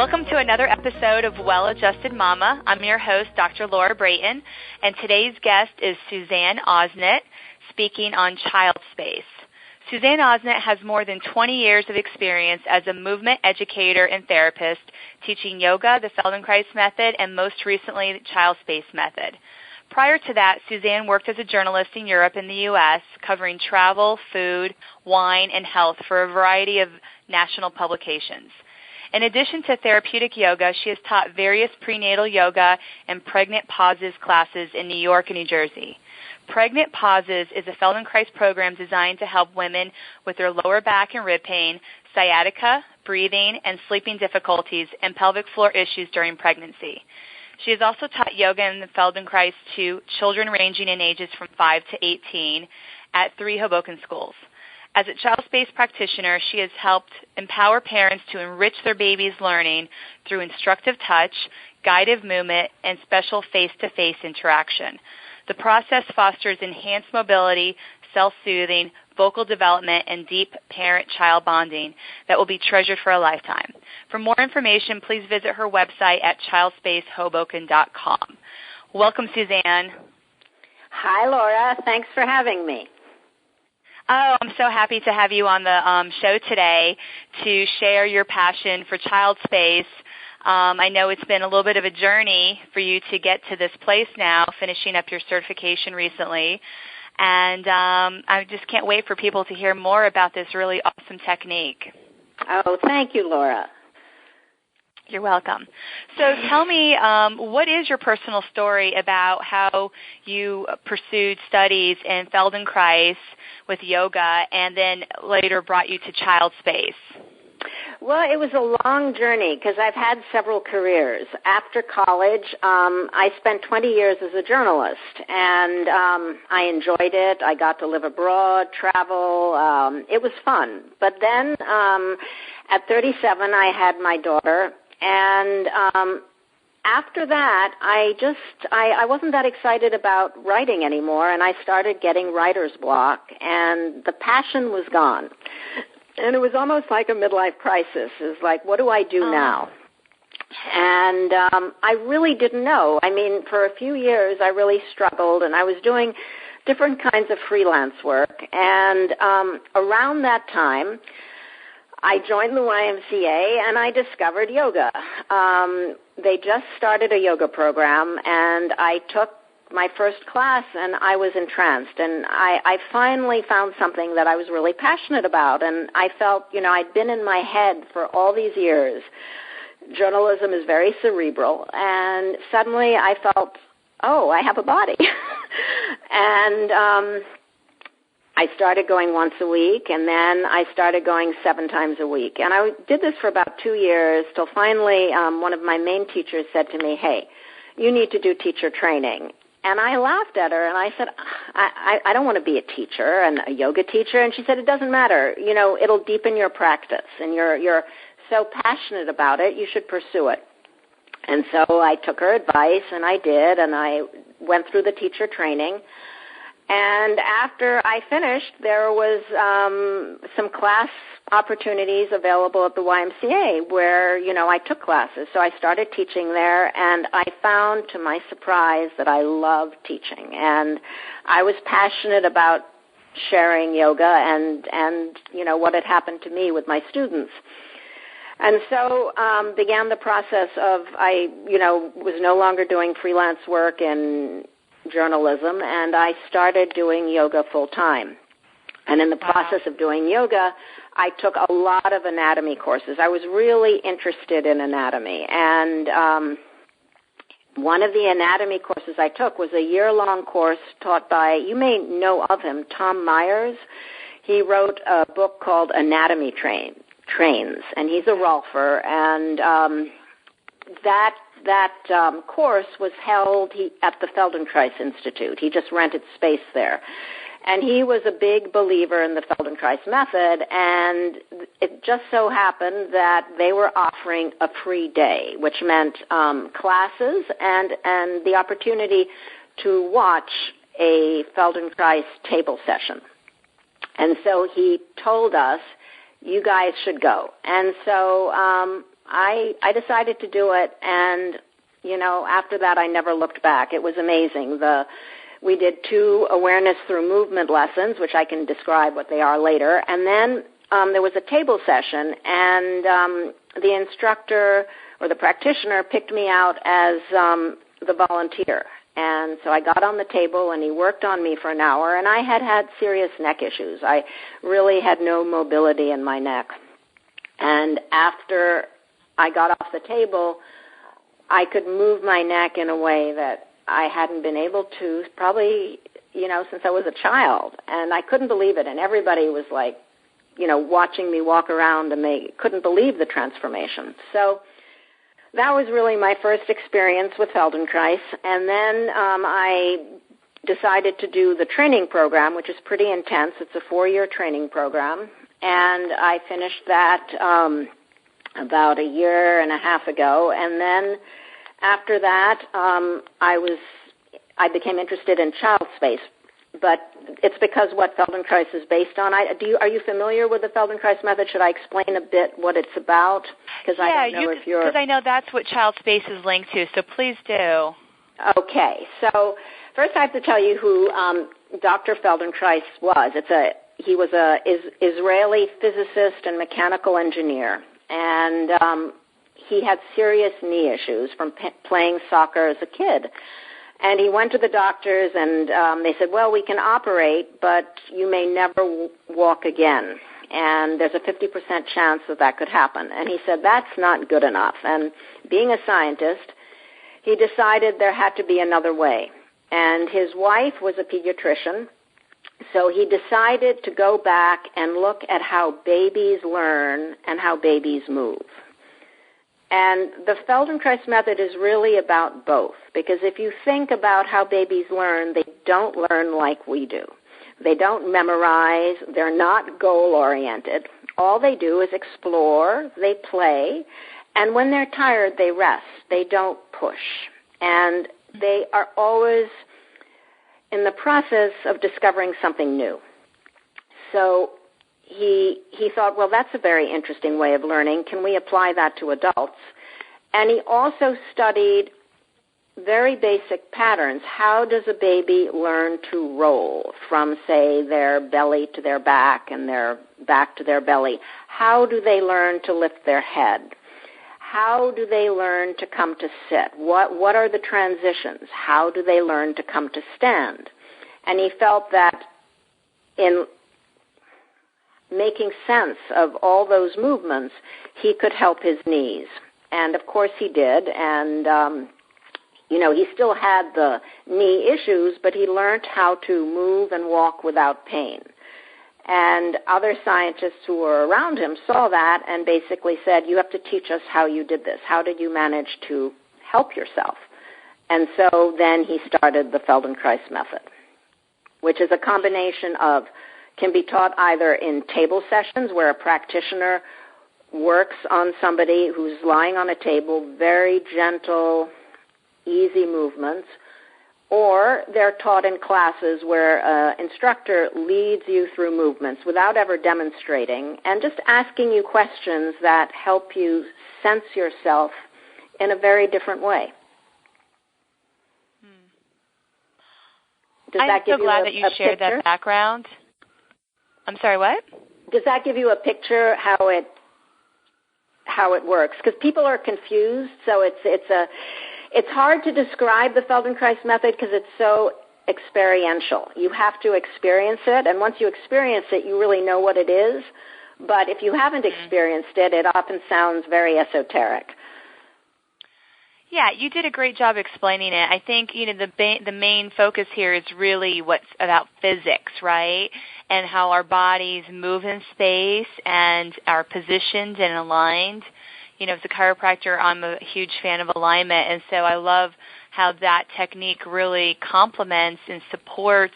Welcome to another episode of Well-Adjusted Mama. I'm your host, Dr. Laura Brayton, and today's guest is Suzanne Ausnit, speaking on child space. Suzanne Ausnit has more than 20 years of experience as a movement educator and therapist, teaching yoga, the Feldenkrais Method, and most recently, the child space method. Prior to that, Suzanne worked as a journalist in Europe and the U.S., covering travel, food, wine, and health for a variety of national publications. In addition to therapeutic yoga, she has taught various prenatal yoga and pregnant pauses classes in New York and New Jersey. Pregnant Pauses is a Feldenkrais program designed to help women with their lower back and rib pain, sciatica, breathing, and sleeping difficulties, and pelvic floor issues during pregnancy. She has also taught yoga in the Feldenkrais to children ranging in ages from 5 to 18 at 3 Hoboken schools. As a child space practitioner, she has helped empower parents to enrich their baby's learning through instructive touch, guided movement, and special face-to-face interaction. The process fosters enhanced mobility, self-soothing, vocal development, and deep parent-child bonding that will be treasured for a lifetime. For more information, please visit her website at childspacehoboken.com. Welcome, Suzanne. Hi, Laura. Thanks for having me. Oh, I'm so happy to have you on the show today to share your passion for child space. I know it's been a little bit of a journey for you to get to this place now, finishing up your certification recently. And I just can't wait for people to hear more about this really awesome technique. Oh, thank you, Laura. You're welcome. So tell me, what is your personal story about how you pursued studies in Feldenkrais with yoga and then later brought you to child space? Well, it was a long journey because I've had several careers. After college, I spent 20 years as a journalist, and I enjoyed it. I got to live abroad, travel. It was fun. But then at 37, I had my daughter, and after that, I wasn't that excited about writing anymore, and I started getting writer's block, and the passion was gone. And it was almost like a midlife crisis. It's like, what do I do now? And I really didn't know. I mean, for a few years, I really struggled, and I was doing different kinds of freelance work. And around that time, I joined the YMCA, and I discovered yoga. They just started a yoga program, and I took my first class, and I was entranced. And I finally found something that I was really passionate about, and I felt, I'd been in my head for all these years. Journalism is very cerebral, and suddenly I felt, oh, I have a body. And I started going once a week, and then I started going 7 times a week. And I did this for about 2 years till finally one of my main teachers said to me, hey, you need to do teacher training. And I laughed at her, and I said, I don't want to be a teacher and a yoga teacher. And she said, it doesn't matter. It'll deepen your practice, and you're so passionate about it, you should pursue it. And so I took her advice, and I did, and I went through the teacher training. And after I finished, there was some class opportunities available at the YMCA where, I took classes. So I started teaching there, and I found, to my surprise, that I loved teaching. And I was passionate about sharing yoga and what had happened to me with my students. And so began the process of I was no longer doing freelance work in journalism, and I started doing yoga full-time. And in the process of doing yoga, I took a lot of anatomy courses. I was really interested in anatomy, and one of the anatomy courses I took was a year-long course taught by, you may know of him, Tom Myers. He wrote a book called Anatomy Trains, and he's a Rolfer, and that course was held at the Feldenkrais Institute. He just rented space there. And he was a big believer in the Feldenkrais Method, and it just so happened that they were offering a free day, which meant classes and the opportunity to watch a Feldenkrais table session. And so he told us, you guys should go. And so I decided to do it, and, after that I never looked back. It was amazing. We did 2 awareness through movement lessons, which I can describe what they are later, and then there was a table session, and the instructor or the practitioner picked me out as the volunteer. And so I got on the table, and he worked on me for an hour, and I had serious neck issues. I really had no mobility in my neck. And after I got off the table, I could move my neck in a way that I hadn't been able to probably, since I was a child. And I couldn't believe it. And everybody was like, watching me walk around, and they couldn't believe the transformation. So that was really my first experience with Feldenkrais. And then I decided to do the training program, which is pretty intense. It's a 4-year training program. And I finished that about a year and a half ago. And then after that, I became interested in child space. But it's because what Feldenkrais is based on. Are you familiar with the Feldenkrais method? Should I explain a bit what it's about? Because I don't know if you're. Because I know that's what child space is linked to. So please do. Okay. So first, I have to tell you who Dr. Feldenkrais was. He was a Israeli physicist and mechanical engineer, and he had serious knee issues from playing soccer as a kid. And he went to the doctors, and they said, well, we can operate, but you may never walk again. And there's a 50% chance that could happen. And he said, that's not good enough. And being a scientist, he decided there had to be another way. And his wife was a pediatrician, so he decided to go back and look at how babies learn and how babies move. And the Feldenkrais method is really about both, because if you think about how babies learn, they don't learn like we do. They don't memorize. They're not goal-oriented. All they do is explore, they play, and when they're tired, they rest. They don't push. And they are always in the process of discovering something new. So he thought, well, that's a very interesting way of learning. Can we apply that to adults? And he also studied very basic patterns. How does a baby learn to roll from, say, their belly to their back and their back to their belly? How do they learn to lift their head? How do they learn to come to sit? What are the transitions? How do they learn to come to stand? And he felt that in making sense of all those movements, he could help his knees. And, of course, he did. And, he still had the knee issues, but he learned how to move and walk without pain. And other scientists who were around him saw that and basically said, you have to teach us how you did this. How did you manage to help yourself? And so then he started the Feldenkrais method, which is a combination of, can be taught either in table sessions where a practitioner works on somebody who's lying on a table, very gentle, easy movements, or they're taught in classes where an instructor leads you through movements without ever demonstrating and just asking you questions that help you sense yourself in a very different way. I'm so glad that you shared that background. I'm sorry, what? Does that give you a picture how it works? Because people are confused, so it's hard to describe the Feldenkrais method because it's so experiential. You have to experience it, and once you experience it, you really know what it is. But if you haven't experienced it, it often sounds very esoteric. Yeah, you did a great job explaining it. I think, the main focus here is really what's about physics, right? And how our bodies move in space and are positioned and aligned. As a chiropractor, I'm a huge fan of alignment, and so I love how that technique really complements and supports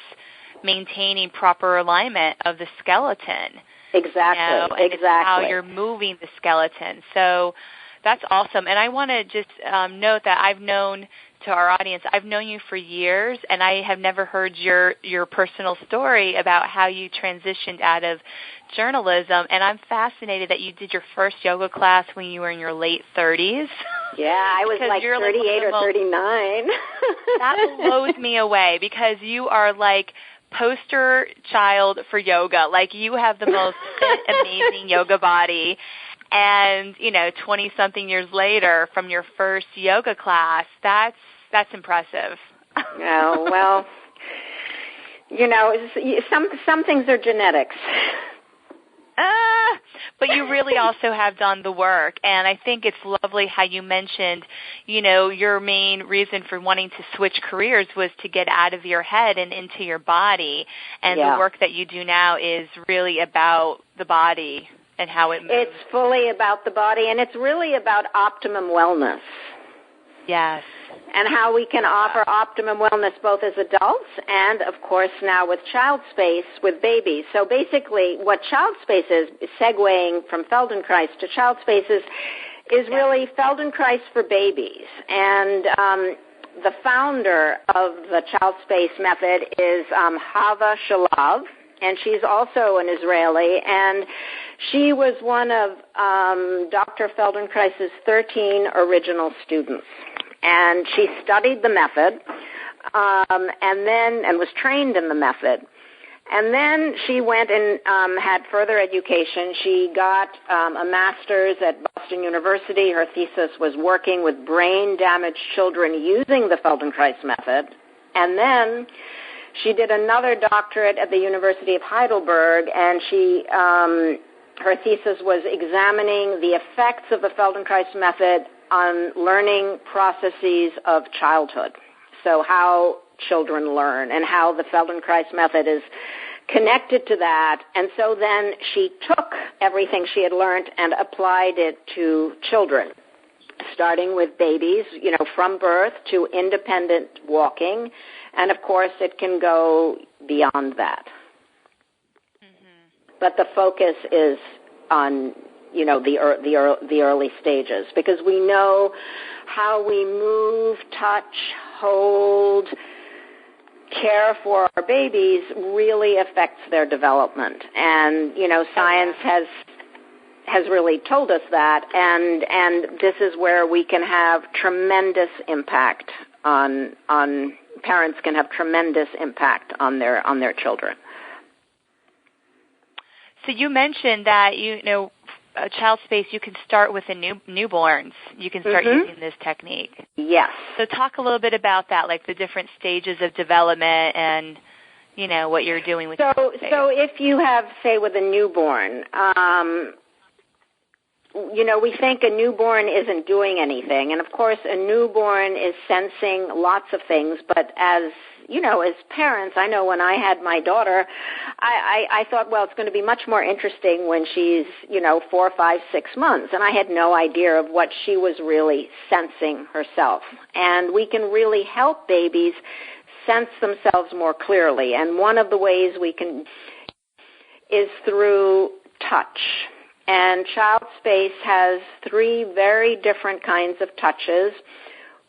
maintaining proper alignment of the skeleton. Exactly, and exactly. how you're moving the skeleton. So That's awesome. And I want to just note that I've known you for years, and I have never heard your personal story about how you transitioned out of journalism. And I'm fascinated that you did your first yoga class when you were in your late 30s. Yeah, I was like 38 or 39. That blows me away because you are like poster child for yoga. Like, you have the most fit, amazing yoga body. And, 20-something years later from your first yoga class, that's impressive. Oh, well, some things are genetics. But you really also have done the work, and I think it's lovely how you mentioned, your main reason for wanting to switch careers was to get out of your head and into your body, and the work that you do now is really about the body and how it moves. It's fully about the body, and it's really about optimum wellness. Yes. And how we can offer optimum wellness both as adults and, of course, now with child space with babies. So basically what child space is segueing from Feldenkrais to child space is really Feldenkrais for babies. And the founder of the child space method is Hava Shalav, and she's also an Israeli, and she was one of Dr. Feldenkrais's 13 original students. And she studied the method and was trained in the method. And then she went and had further education. She got a master's at Boston University. Her thesis was working with brain-damaged children using the Feldenkrais method. And then she did another doctorate at the University of Heidelberg, and her thesis was examining the effects of the Feldenkrais method on learning processes of childhood. So how children learn and how the Feldenkrais method is connected to that. And so then she took everything she had learned and applied it to children, starting with babies, from birth to independent walking. And, of course, it can go beyond that. Mm-hmm. But the focus is on the early stages, because we know how we move, touch, hold, care for our babies really affects their development. And, science has really told us that, and this is where we can have tremendous impact on parents can have tremendous impact on their children. So you mentioned that, child space, you can start with the newborns. You can start using this technique. Yes. So talk a little bit about that, like the different stages of development and, what you're doing with child space. So if you have, say, with a newborn, we think a newborn isn't doing anything. And, of course, a newborn is sensing lots of things. But as parents, I know when I had my daughter, I thought, well, it's going to be much more interesting when she's, 4, 5, 6 months. And I had no idea of what she was really sensing herself. And we can really help babies sense themselves more clearly. And one of the ways we can is through touch. And child space has 3 very different kinds of touches.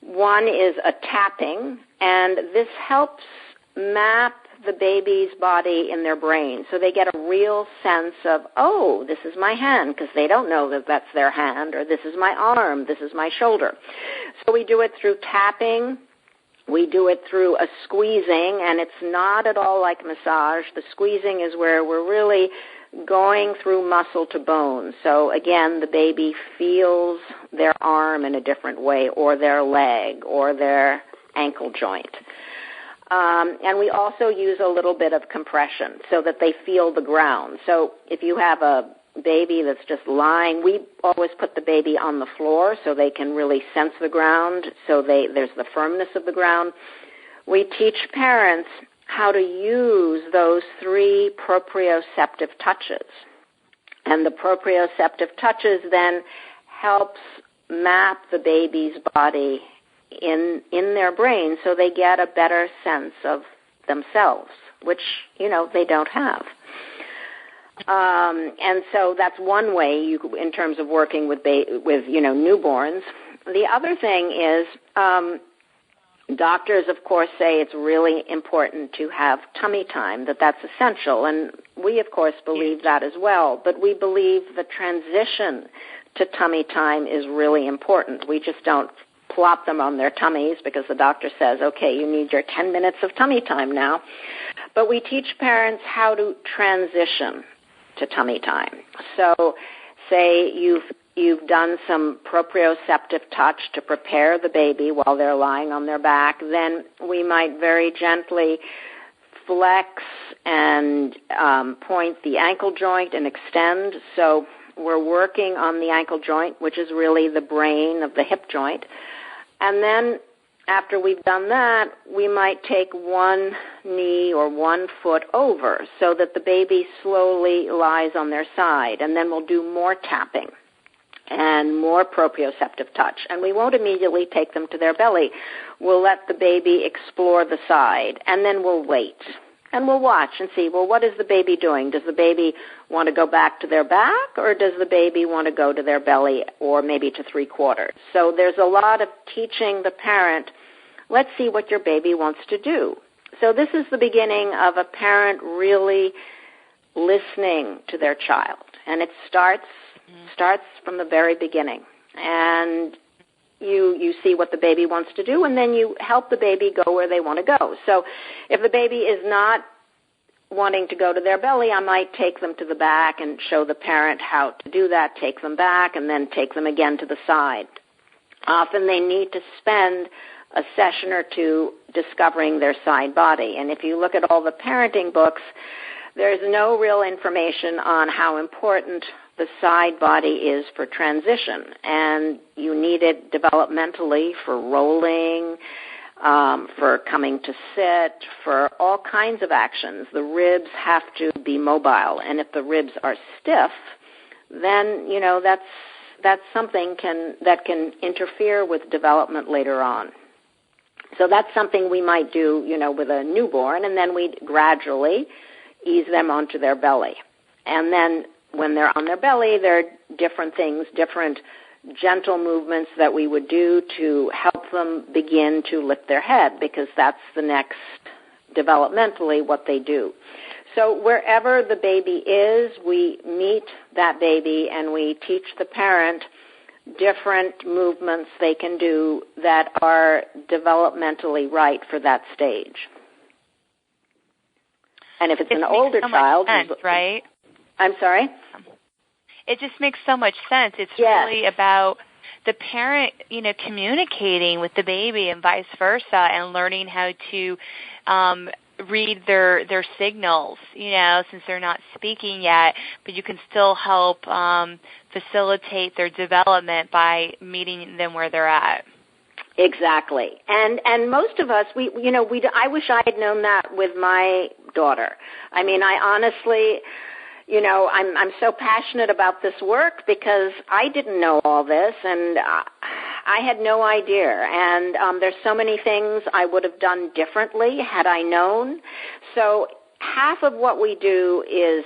One is a tapping, and this helps map the baby's body in their brain. So they get a real sense of, oh, this is my hand, because they don't know that that's their hand, or this is my arm, this is my shoulder. So we do it through tapping. We do it through a squeezing, and it's not at all like massage. The squeezing is where we're really going through muscle to bone. So again, the baby feels their arm in a different way, or their leg, or their ankle joint. And we also use a little bit of compression so that they feel the ground. So if you have a baby that's just lying, we always put the baby on the floor so they can really sense the ground, so there's the firmness of the ground. We teach parents how to use those 3 proprioceptive touches. And the proprioceptive touches then helps map the baby's body in their brain so they get a better sense of themselves, which, they don't have. And so that's one way in terms of working with newborns. The other thing is doctors, of course, say it's really important to have tummy time, that's essential. And we, of course, believe that as well. But we believe the transition to tummy time is really important. We just don't plop them on their tummies because the doctor says, okay, you need your 10 minutes of tummy time now. But we teach parents how to transition to tummy time. So say you've done some proprioceptive touch to prepare the baby while they're lying on their back, then we might very gently flex and point the ankle joint and extend. So we're working on the ankle joint, which is really the brain of the hip joint. And then after we've done that, we might take one knee or 1 foot over so that the baby slowly lies on their side. And then we'll do more tapping and more proprioceptive touch. And we won't immediately take them to their belly. We'll let the baby explore the side, and then we'll wait. And we'll watch and see, well, what is the baby doing? Does the baby want to go back to their back, or does the baby want to go to their belly or maybe to 3/4? So there's a lot of teaching the parent, let's see what your baby wants to do. So this is the beginning of a parent really listening to their child. And it starts from the very beginning. And you see what the baby wants to do, and then you help the baby go where they want to go. So if the baby is not wanting to go to their belly, I might take them to the back and show the parent how to do that, take them back, and then take them again to the side. Often they need to spend a session or two discovering their side body. And if you look at all the parenting books, there's no real information on how important the side body is for transition, and you need it developmentally for rolling, for coming to sit, for all kinds of actions. The ribs have to be mobile, and if the ribs are stiff, then that's something that can interfere with development later on. So that's something we might do, with a newborn, and then we gradually ease them onto their belly, and then when they're on their belly, there are different things, different gentle movements that we would do to help them begin to lift their head, because that's the next, developmentally, what they do. So wherever the baby is, we meet that baby and we teach the parent different movements they can do that are developmentally right for that stage. And if it's an older child... Sense, right? I'm sorry? It just makes so much sense. It's really about the parent, communicating with the baby and vice versa, and learning how to read their signals, since they're not speaking yet, but you can still help facilitate their development by meeting them where they're at. Exactly. And most of us, I wish I had known that with my daughter. I mean, I honestly... I'm so passionate about this work because I didn't know all this, and I had no idea. And there's so many things I would have done differently had I known. So half of what we do is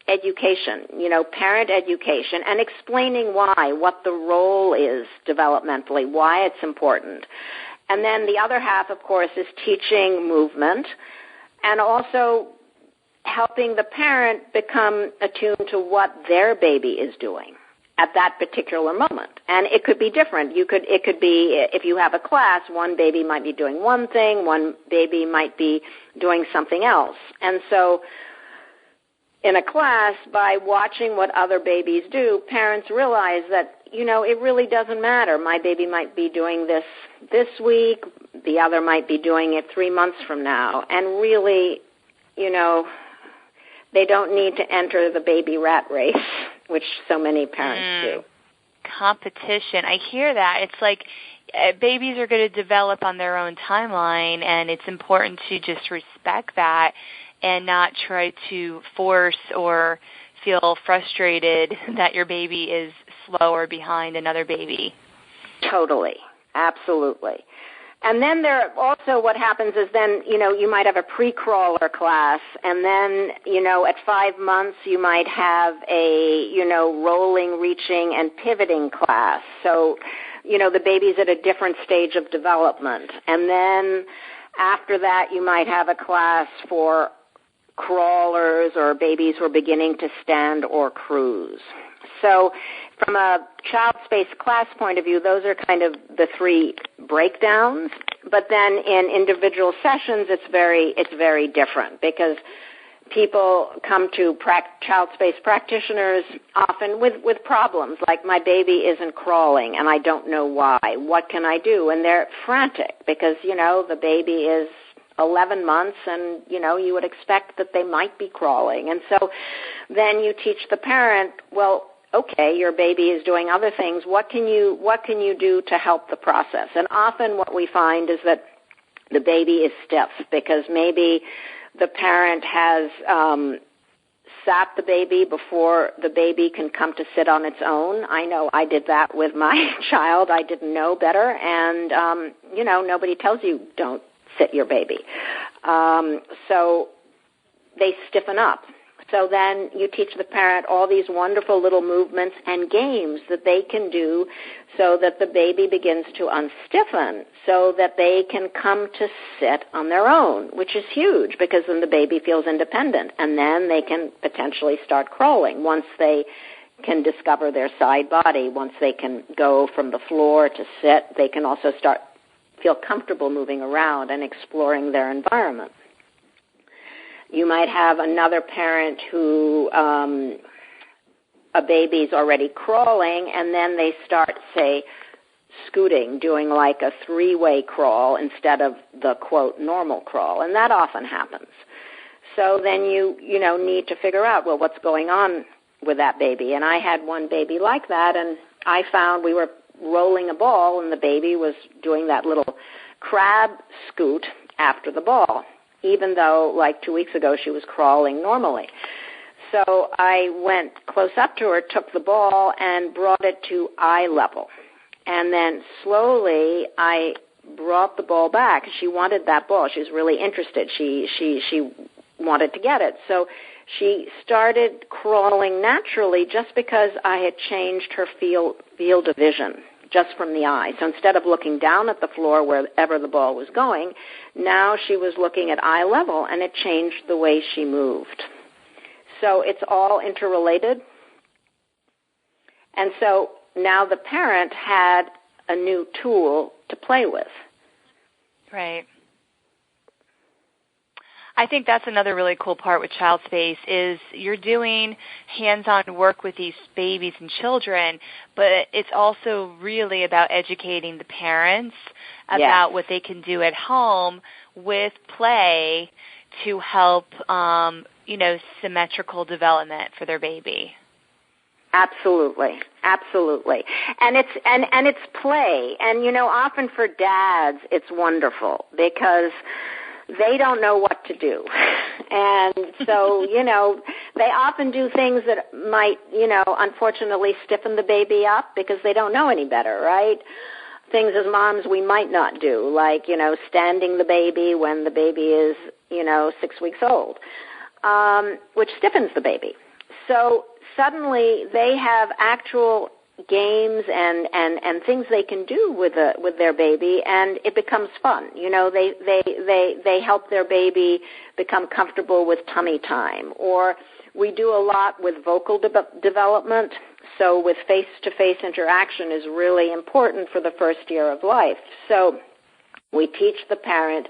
education, parent education, and explaining what the role is developmentally, why it's important. And then the other half, of course, is teaching movement, and also helping the parent become attuned to what their baby is doing at that particular moment. And it could be different. It could be, if you have a class, one baby might be doing one thing, one baby might be doing something else. And so in a class, by watching what other babies do, parents realize that, it really doesn't matter. My baby might be doing this week, the other might be doing it 3 months from now. And really, they don't need to enter the baby rat race, which so many parents do. Competition. I hear that. It's like babies are going to develop on their own timeline, and it's important to just respect that and not try to force or feel frustrated that your baby is slow or behind another baby. Totally. Absolutely. And then what happens is then, you might have a pre-crawler class, and then, at 5 months you might have a, rolling, reaching, and pivoting class. So, the baby's at a different stage of development. And then after that you might have a class for crawlers or babies who are beginning to stand or cruise. So from a child space class point of view, those are kind of the 3 breakdowns. But then in individual sessions, it's very different, because people come to child space practitioners often with problems like, my baby isn't crawling and I don't know why. What can I do? And they're frantic because, the baby is 11 months and, you would expect that they might be crawling. And so then you teach the parent, well, okay, your baby is doing other things. What can you do to help the process? And often what we find is that the baby is stiff because maybe the parent has sat the baby before the baby can come to sit on its own. I know I did that with my child. I didn't know better. And, nobody tells you don't sit your baby. So they stiffen up. So then you teach the parent all these wonderful little movements and games that they can do so that the baby begins to unstiffen, so that they can come to sit on their own, which is huge because then the baby feels independent. And then they can potentially start crawling once they can discover their side body. Once they can go from the floor to sit, they can also feel comfortable moving around and exploring their environment. You might have another parent who a baby's already crawling, and then they start, say, scooting, doing like a 3-way crawl instead of the, quote, normal crawl, and that often happens. So then you need to figure out, well, what's going on with that baby? And I had one baby like that, and I found we were rolling a ball, and the baby was doing that little crab scoot after the ball, even though, like 2 weeks ago, she was crawling normally. So I went close up to her, took the ball, and brought it to eye level. And then slowly I brought the ball back. She wanted that ball. She was really interested. She wanted to get it. So she started crawling naturally just because I had changed her field of vision just from the eye. So instead of looking down at the floor wherever the ball was going, now she was looking at eye level, and it changed the way she moved. So it's all interrelated. And so now the parent had a new tool to play with. Right. I think that's another really cool part with Child Space is you're doing hands-on work with these babies and children, but it's also really about educating the parents about what they can do at home with play to help, symmetrical development for their baby. Absolutely, absolutely, and it's play, and often for dads it's wonderful because they don't know what to do. And so, they often do things that might, unfortunately stiffen the baby up because they don't know any better, right? Things as moms we might not do, like, standing the baby when the baby is, 6 weeks old, which stiffens the baby. So suddenly they have actual games and things they can do with their baby, and it becomes fun. They help their baby become comfortable with tummy time. Or we do a lot with vocal development. So with face-to-face interaction is really important for the first year of life. So we teach the parent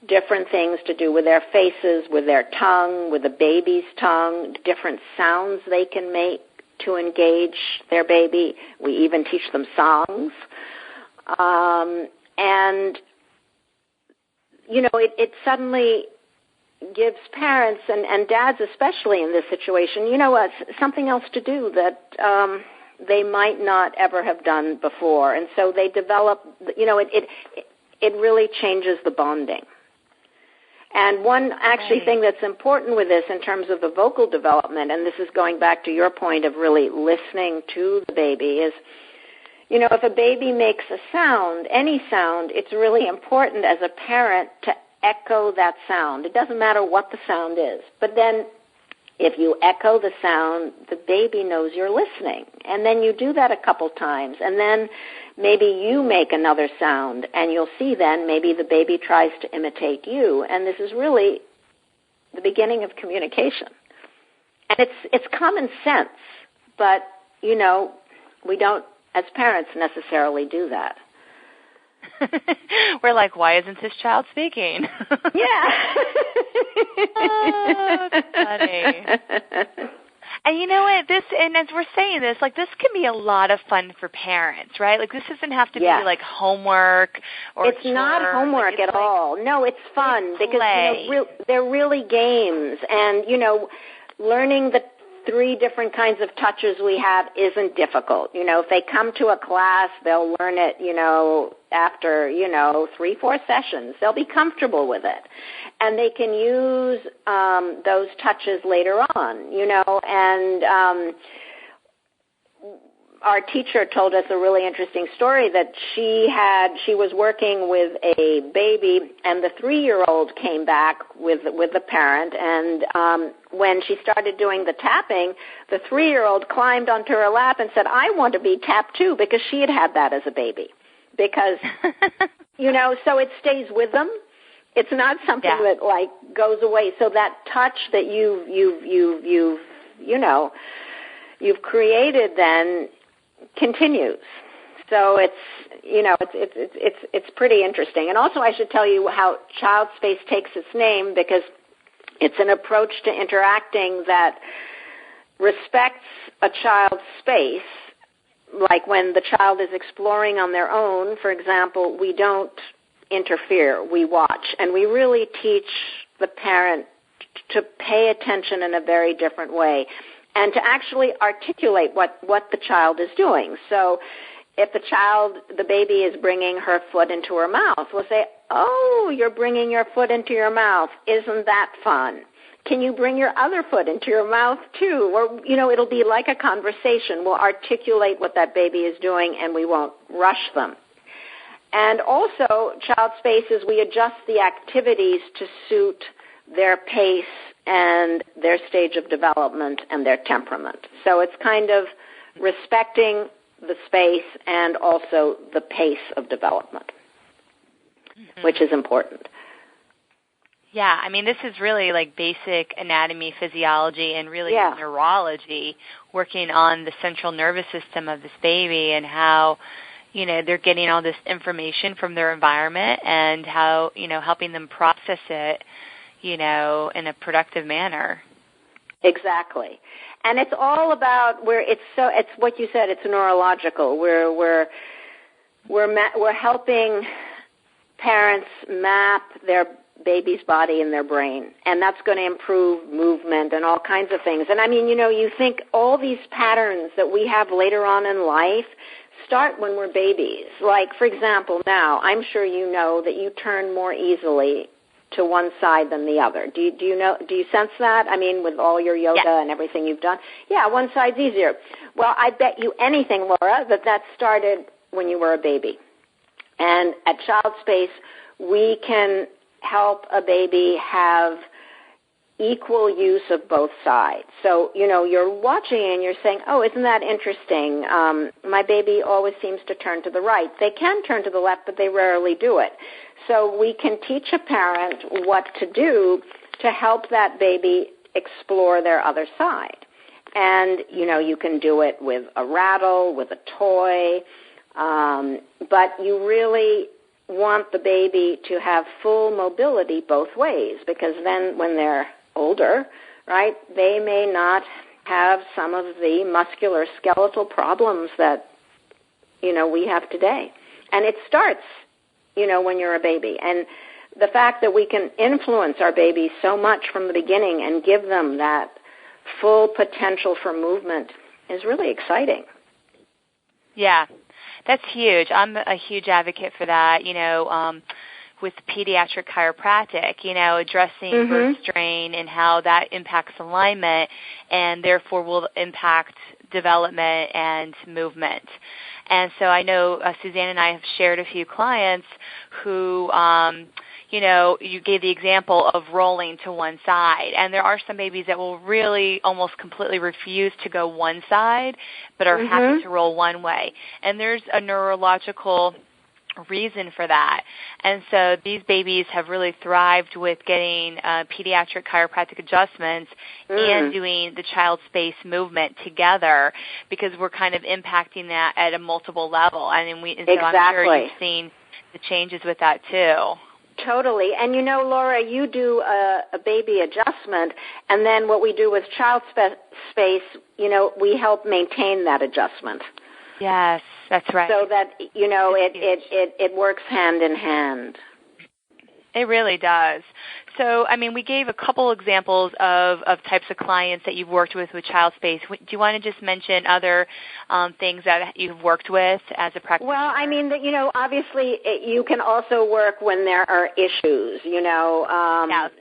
different things to do with their faces, with their tongue, with the baby's tongue, different sounds they can make to engage their baby. We even teach them songs. It suddenly gives parents and dads especially in this situation, something else to do that they might not ever have done before. And so they develop, it really changes the bonding. And one thing that's important with this in terms of the vocal development, and this is going back to your point of really listening to the baby, is, if a baby makes a sound, any sound, it's really important as a parent to echo that sound. It doesn't matter what the sound is. But then if you echo the sound, the baby knows you're listening. And then you do that a couple times. And then maybe you make another sound, and you'll see then maybe the baby tries to imitate you. And this is really the beginning of communication. And it's common sense, but, we don't, as parents, necessarily do that. We're like, why isn't this child speaking? Yeah. Oh, that's funny. And you know what? And as we're saying this, this can be a lot of fun for parents, right? This doesn't have to be like homework or it's not homework at all. No, it's fun because they're really games, and learning the 3 different kinds of touches we have isn't difficult. If they come to a class, they'll learn it, after, 3-4 sessions. They'll be comfortable with it. And they can use those touches later on, and our teacher told us a really interesting story that she was working with a baby, and the 3-year-old came back with the parent, and when she started doing the tapping, the 3-year-old climbed onto her lap and said, I want to be tapped too, because she had that as a baby. Because, so it stays with them. It's not something that goes away. So that touch that you've created then continues. So it's pretty interesting. And also I should tell you how child space takes its name, because it's an approach to interacting that respects a child's space. Like when the child is exploring on their own, for example, we don't interfere, we watch. And we really teach the parent to pay attention in a very different way and to actually articulate what the child is doing. So if the baby is bringing her foot into her mouth, we'll say, oh, you're bringing your foot into your mouth. Isn't that fun? Can you bring your other foot into your mouth too? Or, it'll be like a conversation. We'll articulate what that baby is doing, and we won't rush them. And also, child spaces, we adjust the activities to suit their pace and their stage of development and their temperament. So it's kind of respecting the space and also the pace of development, which is important. Yeah, this is really basic anatomy, physiology, and really neurology, working on the central nervous system of this baby and how, they're getting all this information from their environment and how, helping them process it, in a productive manner. Exactly. And it's all about it's what you said, it's neurological. We're helping parents map their baby's body and their brain, and that's going to improve movement and all kinds of things. And you think all these patterns that we have later on in life start when we're babies. Like, for example, now, I'm sure you know that you turn more easily to one side than the other. Do you sense that? With all your yoga and everything you've done? Yeah, one side's easier. Well, I bet you anything, Laura, that started when you were a baby. And at Child Space, we can help a baby have equal use of both sides. So, you're watching and you're saying, oh, isn't that interesting? My baby always seems to turn to the right. They can turn to the left, but they rarely do it. So we can teach a parent what to do to help that baby explore their other side. And, you can do it with a rattle, with a toy, but you really want the baby to have full mobility both ways, because then when they're older, right, they may not have some of the muscular skeletal problems that, we have today. And it starts, when you're a baby. And the fact that we can influence our babies so much from the beginning and give them that full potential for movement is really exciting. Yeah. That's huge. I'm a huge advocate for that, with pediatric chiropractic, addressing birth strain and how that impacts alignment and therefore will impact development and movement. And so I know Suzanne and I have shared a few clients who, you gave the example of rolling to one side. And there are some babies that will really almost completely refuse to go one side, but are happy to roll one way. And there's a neurological reason for that. And so these babies have really thrived with getting pediatric chiropractic adjustments and doing the child space movement together, because we're kind of impacting that at a multiple level. So I'm sure you've seen the changes with that too. Totally. And Laura, you do a baby adjustment, and then what we do with child space, we help maintain that adjustment. Yes, that's right. So that, it works hand in hand. It really does. So, we gave a couple examples of types of clients that you've worked with child space. Do you want to just mention other things that you've worked with as a practitioner? Well, obviously you can also work when there are issues,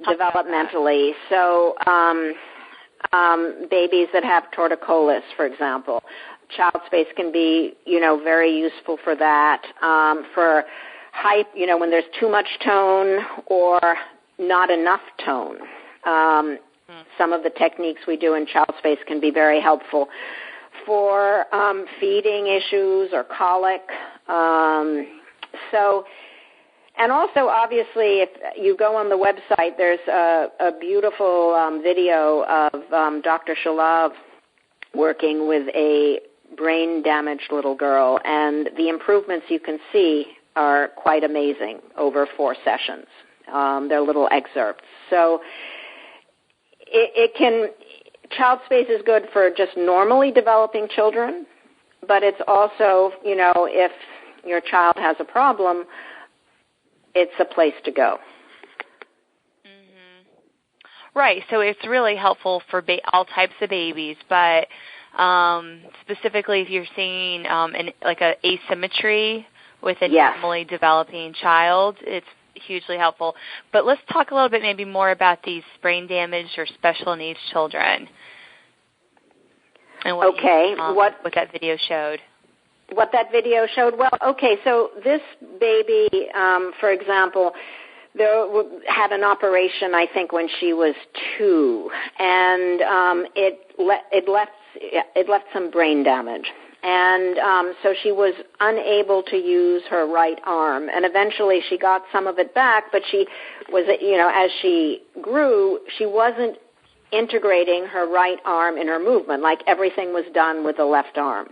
developmentally. So babies that have torticollis, for example. Child space can be, very useful for that. For hype, when there's too much tone or not enough tone. Some of the techniques we do in child space can be very helpful for feeding issues or colic. And also, obviously, if you go on the website, there's a beautiful video of Dr. Shalov working with a brain-damaged little girl, and the improvements you can see are quite amazing over 4 sessions. They're little excerpts. So child space is good for just normally developing children, but it's also, if your child has a problem, it's a place to go. Right, so it's really helpful for all types of babies, but specifically if you're seeing an asymmetry with a normally developing child, it's hugely helpful. But let's talk a little bit maybe more about these brain damaged or special needs children. And what that video showed. What that video showed? Well, okay, so this baby, for example, had an operation, I think, when she was 2, and it left some brain damage. And so she was unable to use her right arm. And eventually she got some of it back, but she was, as she grew, she wasn't integrating her right arm in her movement, like everything was done with the left arm.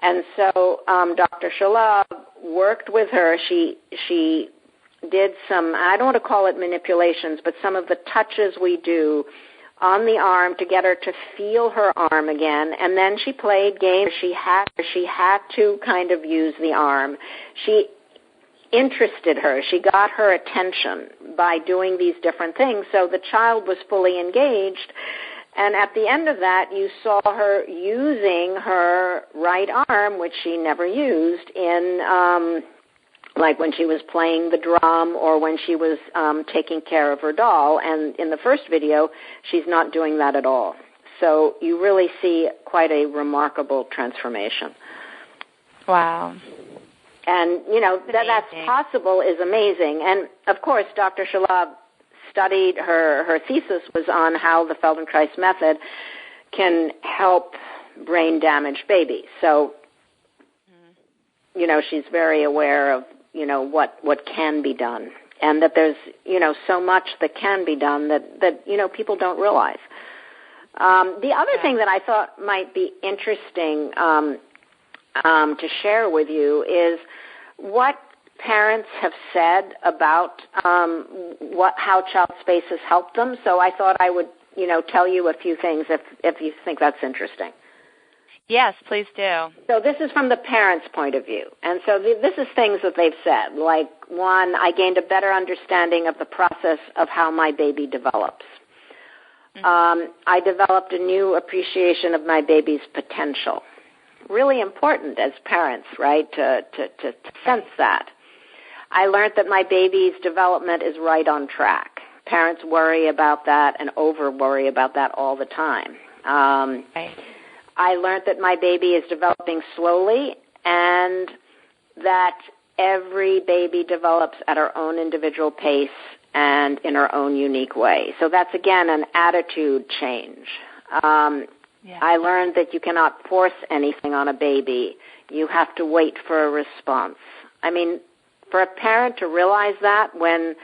And so Dr. Shalov worked with her. She did some, I don't want to call it manipulations, but some of the touches we do on the arm to get her to feel her arm again, and then she played games. She had to kind of use the arm. She interested her. She got her attention by doing these different things, so the child was fully engaged, and at the end of that, you saw her using her right arm, which she never used in like when she was playing the drum or when she was taking care of her doll. And in the first video, she's not doing that at all. So you really see quite a remarkable transformation. Wow. And, that's possible is amazing. And, of course, Dr. Shalov studied, her thesis was on how the Feldenkrais Method can help brain-damaged babies. So, she's very aware of, what can be done, and that there's, so much that can be done that people don't realize. The other thing that I thought might be interesting to share with you is what parents have said about how child space has helped them. So I thought I would, tell you a few things if you think that's interesting. Yes, please do. So this is from the parents' point of view. And so this is things that they've said. Like, 1, I gained a better understanding of the process of how my baby develops. I developed a new appreciation of my baby's potential. Really important as parents, right, to sense that. I learned that my baby's development is right on track. Parents worry about that and over-worry about that all the time. I learned that my baby is developing slowly and that every baby develops at our own individual pace and in our own unique way. So that's, again, an attitude change. I learned that you cannot force anything on a baby. You have to wait for a response. I mean, for a parent to realize that when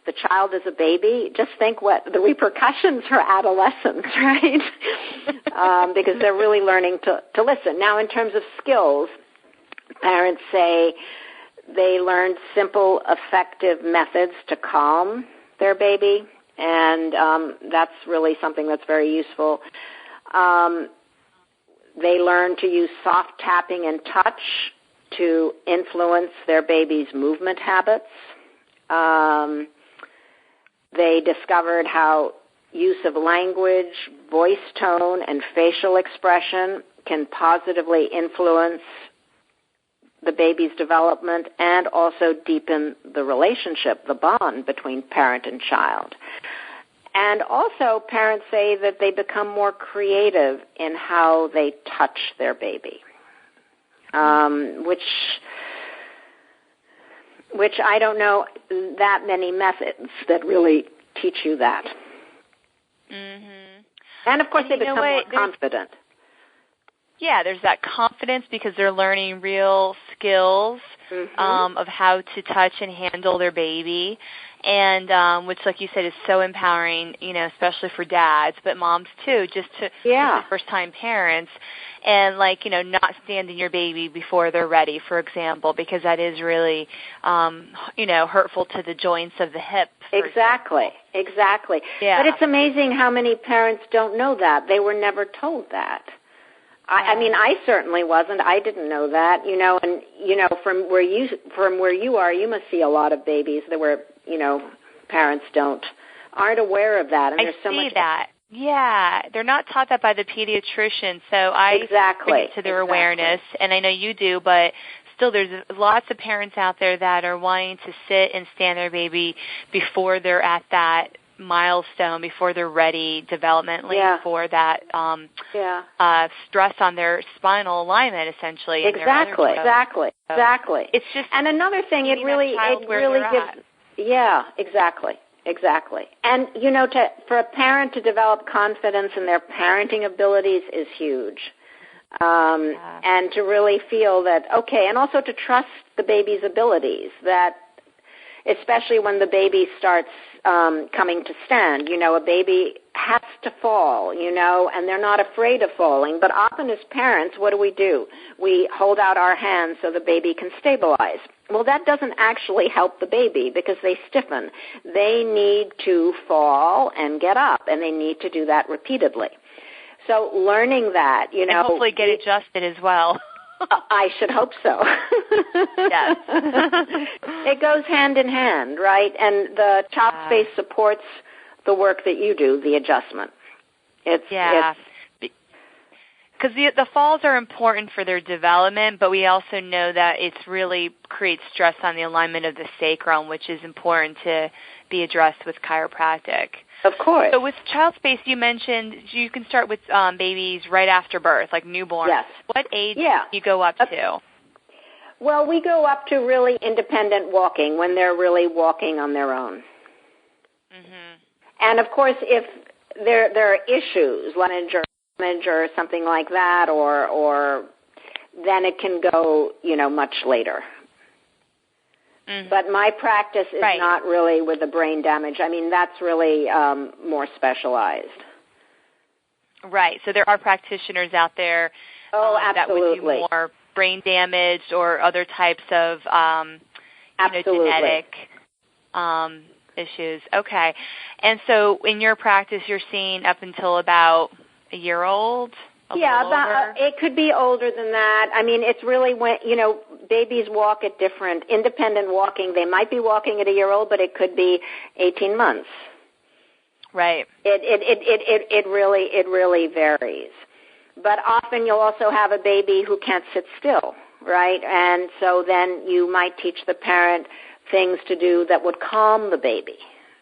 the child is a baby, just think what the repercussions for adolescence, right? Because they're really learning to listen. Now, in terms of skills, parents say they learned simple, effective methods to calm their baby, and that's really something that's very useful. They learn to use soft tapping and touch to influence their baby's movement habits. They discovered how use of language, voice tone, and facial expression can positively influence the baby's development and also deepen the relationship, the bond between parent and child. And also, parents say that they become more creative in how they touch their baby, which I don't know that many methods that really teach you that. Mm-hmm. And, of course, they become more confident. Yeah, there's that confidence because they're learning real skills of how to touch and handle their baby, and which, like you said, is so empowering, especially for dads, but moms too, just first-time parents, and not standing your baby before they're ready, for example, because that is really, hurtful to the joints of the hip. Exactly. Yeah. But it's amazing how many parents don't know that. They were never told that. I mean, I certainly wasn't. I didn't know that, and from where you are, you must see a lot of babies that were, parents aren't aware of that. And there's so much that. Yeah, they're not taught that by the pediatrician, so I bring it to their awareness, and I know you do, but still there's lots of parents out there that are wanting to sit and stand their baby before they're at that milestone, before they're ready developmentally for that stress on their spinal alignment, essentially. Exactly. It's just, and another thing, it really gives. Yeah, exactly. And for a parent to develop confidence in their parenting abilities is huge. And to really feel that, and also to trust the baby's abilities, that especially when the baby starts coming to stand. A baby has to fall, and they're not afraid of falling. But often as parents, what do? We hold out our hands so the baby can stabilize. Well, that doesn't actually help the baby because they stiffen. They need to fall and get up, and they need to do that repeatedly. So learning that, and hopefully get adjusted as well. I should hope so. Yes. It goes hand in hand, right? And the child space supports the work that you do, the adjustment. Because the falls are important for their development, but we also know that it really creates stress on the alignment of the sacrum, which is important to be addressed with chiropractic. Of course. So with child space, you mentioned you can start with babies right after birth, like newborns. Yes. What age do you go up to? Well, we go up to really independent walking when they're really walking on their own. Mm-hmm. And, of course, if there are issues, damage or something like that, or then it can go, much later. Mm-hmm. But my practice is not really with the brain damage. I mean, that's really more specialized. Right. So there are practitioners out there that would do more brain damage or other types of genetic issues. Okay. And so in your practice, you're seeing up until about a year old? It could be older than that. I mean, it's really when, babies walk at different, independent walking. They might be walking at a year old, but it could be 18 months. Right. It really varies. But often you'll also have a baby who can't sit still, right? And so then you might teach the parent things to do that would calm the baby,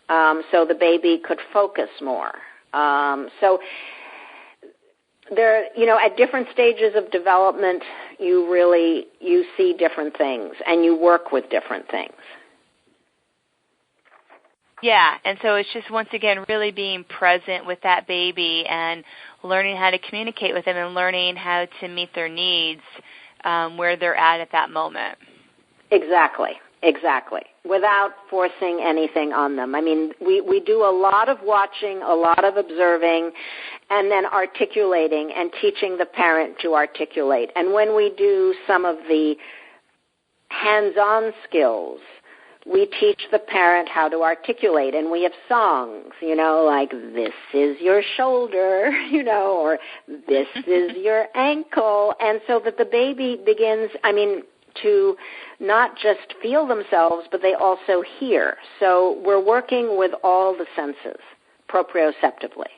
so the baby could focus more. So there, at different stages of development, you see different things and you work with different things. Yeah, and so it's just, once again, really being present with that baby and learning how to communicate with them and learning how to meet their needs where they're at that moment. Exactly, without forcing anything on them. I mean, we do a lot of watching, a lot of observing, and then articulating and teaching the parent to articulate. And when we do some of the hands-on skills, we teach the parent how to articulate, and we have songs, like "This is your shoulder," or "This is your ankle," and so that the baby begins, to not just feel themselves, but they also hear. So we're working with all the senses proprioceptively.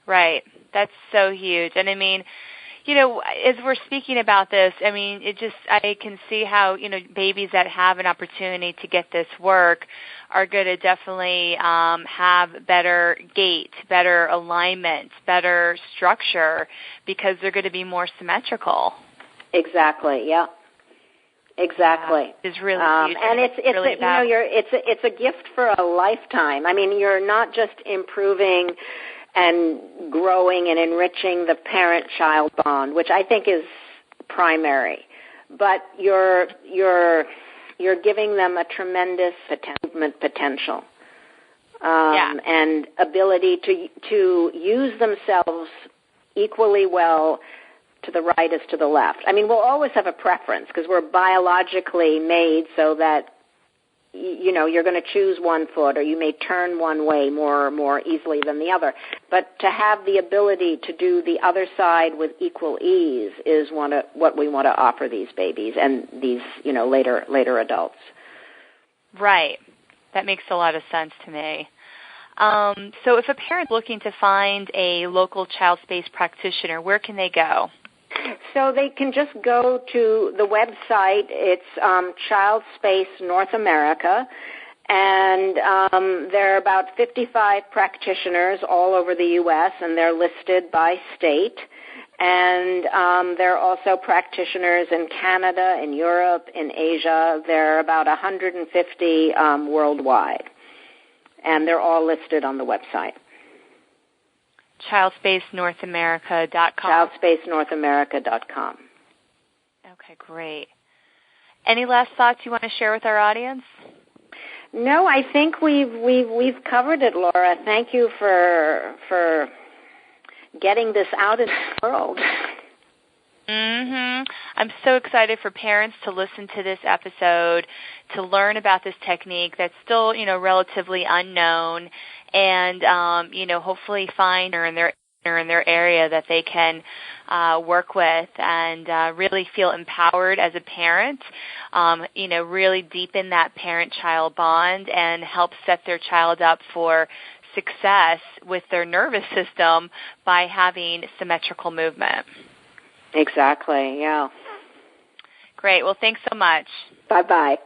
Right. That's so huge. And as we're speaking about this, I can see how, babies that have an opportunity to get this work are going to definitely have better gait, better alignment, better structure, because they're going to be more symmetrical. Exactly, yeah. Exactly. It's really huge. And it's a gift for a lifetime. You're not just improving and growing and enriching the parent-child bond, which I think is primary. But you're giving them a tremendous movement potential and ability to use themselves equally well to the right as to the left. We'll always have a preference because we're biologically made so that you're going to choose one foot, or you may turn one way more easily than the other. But to have the ability to do the other side with equal ease is what we want to offer these babies and these, later adults. Right. That makes a lot of sense to me. So if a parent's looking to find a local child space practitioner, where can they go? So they can just go to the website. It's Child Space North America, and there are about 55 practitioners all over the U.S., and they're listed by state. And there are also practitioners in Canada, in Europe, in Asia. There are about 150 worldwide, and they're all listed on the website. ChildSpaceNorthAmerica.com. ChildSpaceNorthAmerica.com. Okay, great. Any last thoughts you want to share with our audience? No, I think we've covered it, Laura. Thank you for getting this out in the world. I'm so excited for parents to listen to this episode, to learn about this technique that's still, relatively unknown, and, hopefully find her in their area that they can work with and really feel empowered as a parent, really deepen that parent-child bond and help set their child up for success with their nervous system by having symmetrical movement. Exactly, yeah. Great. Well, thanks so much. Bye-bye.